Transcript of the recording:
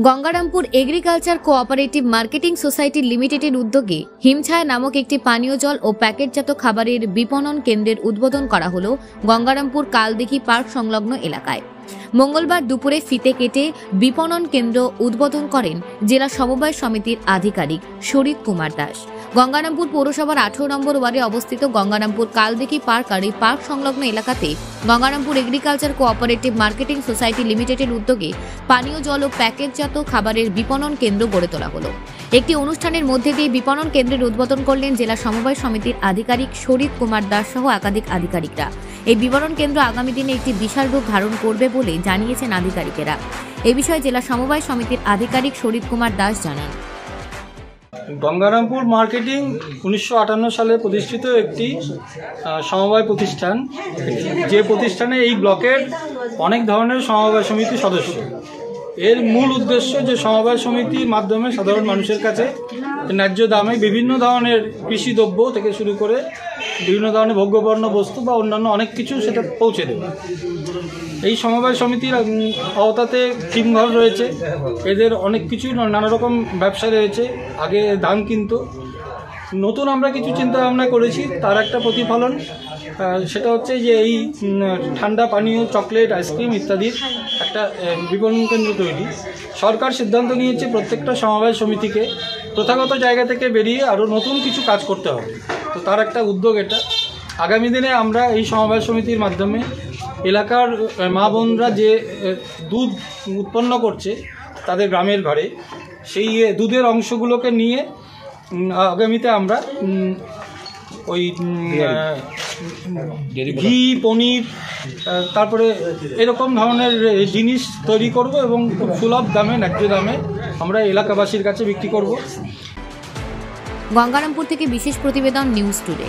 Gangarampur agriculture cooperative marketing society লিমিটেডের উদ্যোগে হিমছায়া নামক একটি পানীয় জল ও প্যাকেটজাত খাবারের বিপণন কেন্দ্রের উদ্বোধন করা হলো গঙ্গারামপুর কালদিঘি পার্ক সংলগ্ন এলাকায়। মঙ্গলবার দুপুরে ফিতে কেটে বিপণন কেন্দ্র উদ্বোধন করেন জেলা সমবায় সমিতির আধিকারিক শরীদ কুমার দাস। গঙ্গারামপুর পৌরসভার 18 নম্বর ওয়ার্ডে অবস্থিত গঙ্গারামপুর কালদিঘি পার্ক আর এই পার্ক সংলগ্ন এলাকাতে Gangarampur agriculture cooperative marketing society লিমিটেডের উদ্যোগে পানীয় জল ও প্যাকেটজাত খাবারের বিপণন কেন্দ্র গড়ে তোলা হলো। একটি অনুষ্ঠানের মধ্যে দিয়ে বিপণন কেন্দ্রের উদ্বোধন করলেন জেলা সমবায় সমিতির আধিকারিক শরীদ কুমার দাস সহ একাধিক আধিকারিকরা। এই বিপণন কেন্দ্র আগামী দিনে একটি বিশাল রূপ ধারণ করবে বলে জানিয়েছেন আধিকারিকেরা। এই বিষয়ে জেলা সমবায় সমিতির আধিকারিক শরীদ কুমার দাস জানান, গঙ্গারামপুর মার্কেটিং 1958 সালে প্রতিষ্ঠিত একটি সমবায় প্রতিষ্ঠান, যে প্রতিষ্ঠানে এই ব্লকের অনেক ধরনের সমবায় সমিতির সদস্য। এর মূল উদ্দেশ্য যে সমবায় সমিতির মাধ্যমে সাধারণ মানুষের কাছে ন্যায্য দামে বিভিন্ন ধরনের কৃষি দ্রব্য থেকে শুরু করে বিভিন্ন ধরনের ভোগ্যপণ্য বস্তু বা অন্যান্য অনেক কিছু সেটা পৌঁছে দেবে। এই সমবায় সমিতির আওতাতে হিমঘর রয়েছে, এদের অনেক কিছু নানা রকম ব্যবসা রয়েছে। আগে ধান কিনতো, নতুন আমরা কিছু চিন্তা ভাবনা করেছি, তার একটা প্রতিফলন সেটা হচ্ছে যে এই ঠান্ডা পানীয়, চকলেট, আইসক্রিম ইত্যাদির একটা বিপণন কেন্দ্র তৈরি। সরকার সিদ্ধান্ত নিয়েছে প্রত্যেকটা সমবায় সমিতিকে প্রথাগত জায়গা থেকে বেরিয়ে আরও নতুন কিছু কাজ করতে হবে। তো তার একটা উদ্যোগ এটা। আগামী দিনে আমরা এই সমবায় সমিতির মাধ্যমে এলাকার মা বোনরা যে দুধ উৎপন্ন করছে তাদের গ্রামের ঘরে, সেই দুধের অংশগুলোকে নিয়ে আগামীতে আমরা ওই ঘি, পনির, তারপরে এরকম ধরনের জিনিস তৈরি করব এবং সুলভ দামে, ন্যায্য দামে আমরা এলাকাবাসীর কাছে বিক্রি করব। গঙ্গারামপুর থেকে বিশেষ প্রতিবেদন, নিউজ টুডে।